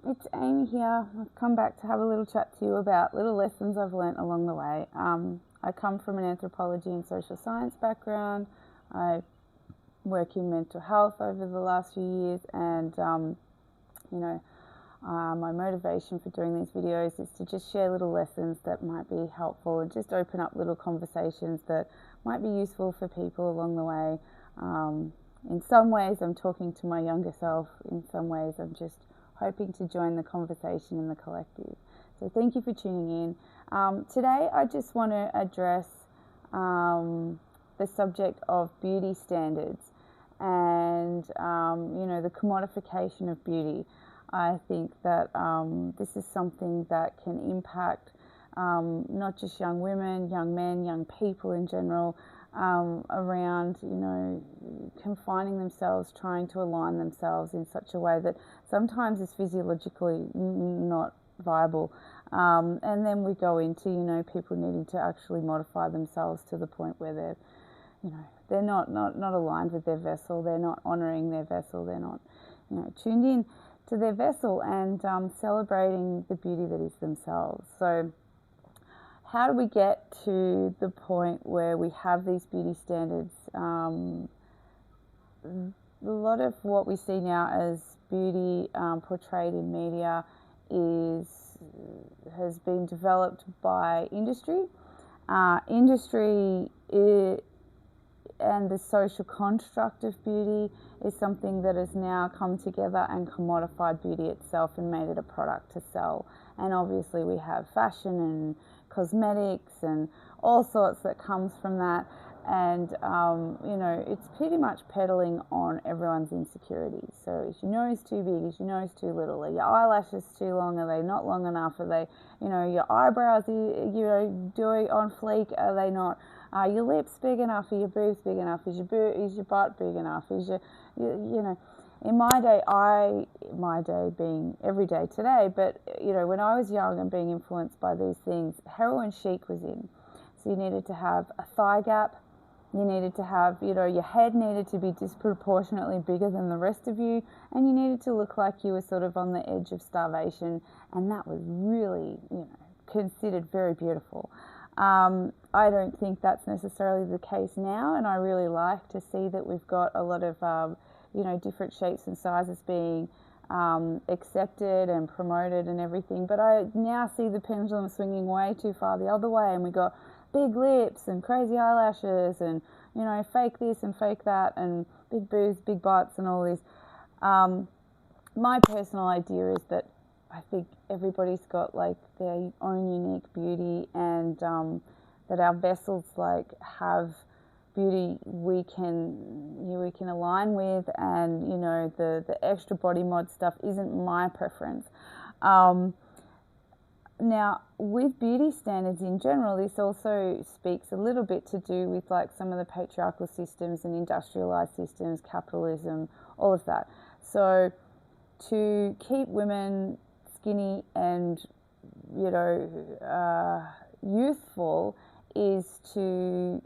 It's Amy here. I've come back to have a little chat to you about little lessons I've learnt along the way. I come from an anthropology and social science background. I work in mental health over the last few years, and you know, my motivation for doing these videos is to just share little lessons that might be helpful and just open up little conversations that might be useful for people along the way. In some ways, I'm talking to my younger self. In some ways, I'm just hoping to join the conversation in the collective. So thank you for tuning in. Today, I just want to address the subject of beauty standards and the commodification of beauty. I think that this is something that can impact not just young women, young men, young people in general, around, confining themselves, trying to align themselves in such a way that sometimes is physiologically not viable. And then we go into, people needing to actually modify themselves to the point where they're not aligned with their vessel, they're not honouring their vessel, they're not, tuned in to their vessel and celebrating the beauty that is themselves. So how do we get to the point where we have these beauty standards? A lot of what we see now as beauty portrayed in media has been developed by industry. Industry and the social construct of beauty is something that has now come together and commodified beauty itself and made it a product to sell. And obviously we have fashion and cosmetics and all sorts that comes from that. And, it's pretty much peddling on everyone's insecurities. So is your nose too big? Is your nose too little? Are your eyelashes too long? Are they not long enough? Are they, your eyebrows, doing on fleek? Are they not? Are your lips big enough? Are your boobs big enough? Is your butt big enough? Is in my day being every day today, but when I was young and being influenced by these things, heroin chic was in. So you needed to have a thigh gap. You needed to have, your head needed to be disproportionately bigger than the rest of you, and you needed to look like you were sort of on the edge of starvation, and that was really, considered very beautiful. I don't think that's necessarily the case now, and I really like to see that we've got a lot of, different shapes and sizes being accepted and promoted and everything. But I now see the pendulum swinging way too far the other way, and we got big lips and crazy eyelashes and, fake this and fake that and big boobs, big butts and all this. My personal idea is that I think everybody's got like their own unique beauty, and that our vessels have beauty we can align with, and the extra body mod stuff isn't my preference. Now, with beauty standards in general, this also speaks a little bit to do with some of the patriarchal systems and industrialized systems, capitalism, all of that. So to keep women skinny and youthful is to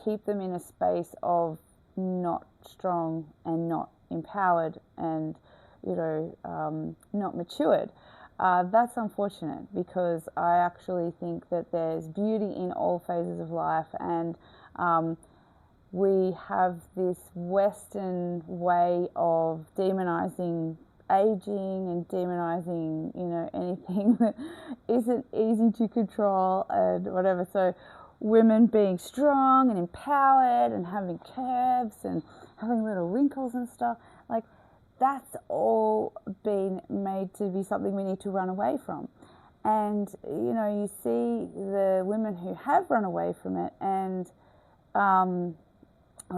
keep them in a space of not strong and not empowered and not matured. That's unfortunate, because I actually think that there's beauty in all phases of life, and we have this Western way of demonizing aging and demonizing, anything that isn't easy to control and whatever. So women being strong and empowered and having curves and having little wrinkles and stuff, that's all been made to be something we need to run away from. And, you see the women who have run away from it, and or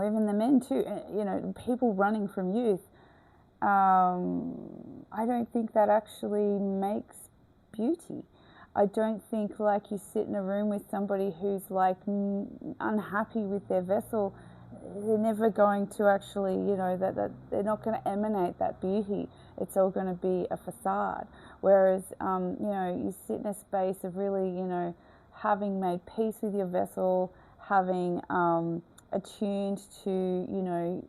even the men too, people running from youth. I don't think that actually makes beauty. I don't think you sit in a room with somebody who's unhappy with their vessel, they're never going to actually, that they're not going to emanate that beauty. It's all going to be a facade. Whereas, you sit in a space of really, having made peace with your vessel, having attuned to,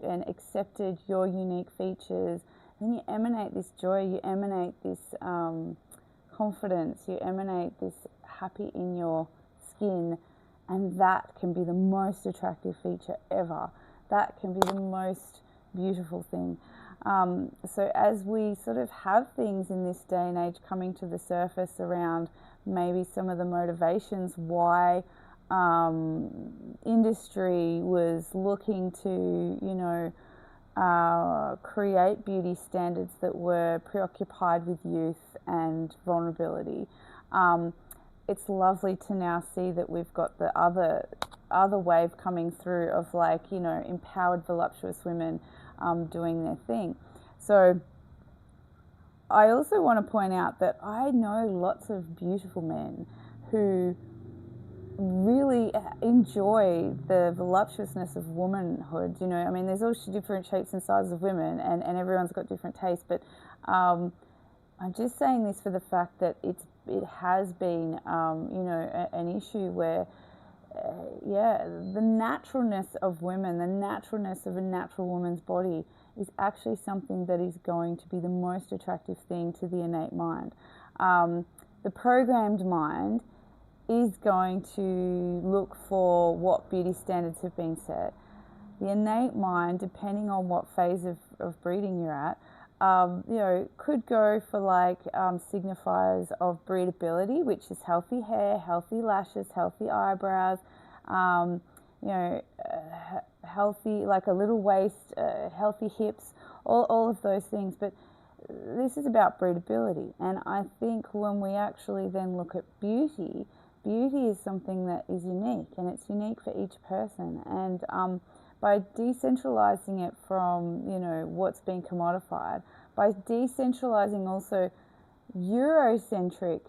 and accepted your unique features, then you emanate this joy, you emanate this confidence, you emanate this happy in your skin, and that can be the most attractive feature ever. That can be the most beautiful thing. So as we sort of have things in this day and age coming to the surface around maybe some of the motivations why industry was looking to, create beauty standards that were preoccupied with youth and vulnerability. It's lovely to now see that we've got the other wave coming through of empowered voluptuous women doing their thing. So I also want to point out that I know lots of beautiful men who really enjoy the voluptuousness of womanhood. There's all different shapes and sizes of women, and everyone's got different tastes, but I'm just saying this for the fact that it has been an issue where the naturalness of women, the naturalness of a natural woman's body is actually something that is going to be the most attractive thing to the innate mind. The programmed mind is going to look for what beauty standards have been set. The innate mind, depending on what phase of breeding you're at, could go for signifiers of breedability, which is healthy hair, healthy lashes, healthy eyebrows, healthy, like a little waist, healthy hips, all of those things. But this is about breedability. And I think when we actually then look at beauty is something that is unique, and it's unique for each person. And by decentralizing it from, what's been commodified, by decentralizing also Eurocentric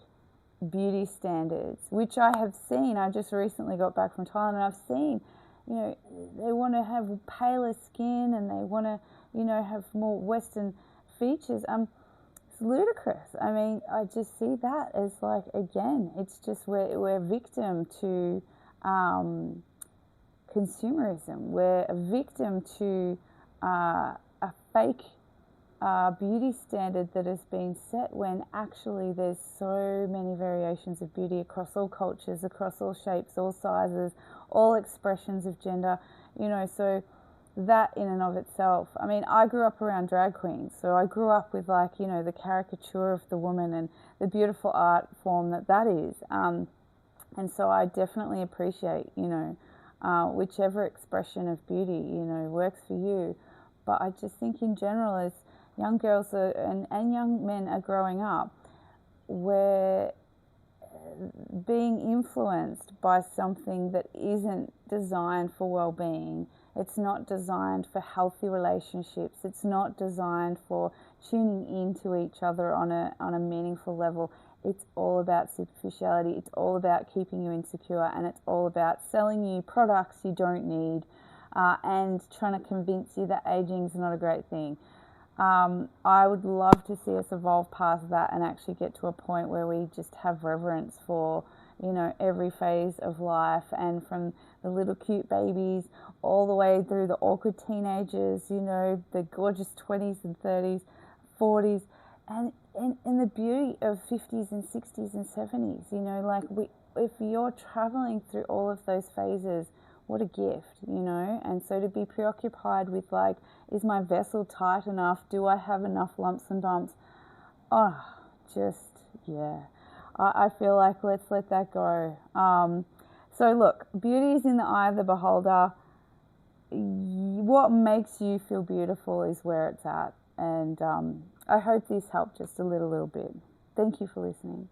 beauty standards, which I have seen. I just recently got back from Thailand, and I've seen, they want to have paler skin, and they want to, have more Western features. It's ludicrous. I just see that as again, it's just we're victim to consumerism. We're a victim to a fake beauty standard that has been set, when actually there's so many variations of beauty across all cultures, across all shapes, all sizes, all expressions of gender, so that in and of itself. I grew up around drag queens, so I grew up with the caricature of the woman and the beautiful art form that is. And so I definitely appreciate, whichever expression of beauty, works for you. But I just think in general, as young girls and young men are growing up, we're being influenced by something that isn't designed for well-being. It's not designed for healthy relationships. It's not designed for tuning into each other on a meaningful level. It's all about superficiality. It's all about keeping you insecure, and it's all about selling you products you don't need, and trying to convince you that aging is not a great thing. I would love to see us evolve past that and actually get to a point where we just have reverence for, every phase of life, and from the little cute babies all the way through the awkward teenagers, the gorgeous 20s and 30s, 40s, and the beauty of 50s and 60s and 70s, if you're traveling through all of those phases, what a gift, and so to be preoccupied with is my vessel tight enough? Do I have enough lumps and bumps? I feel like let's let that go. So look, beauty is in the eye of the beholder. What makes you feel beautiful is where it's at, and I hope this helped just a little bit. Thank you for listening.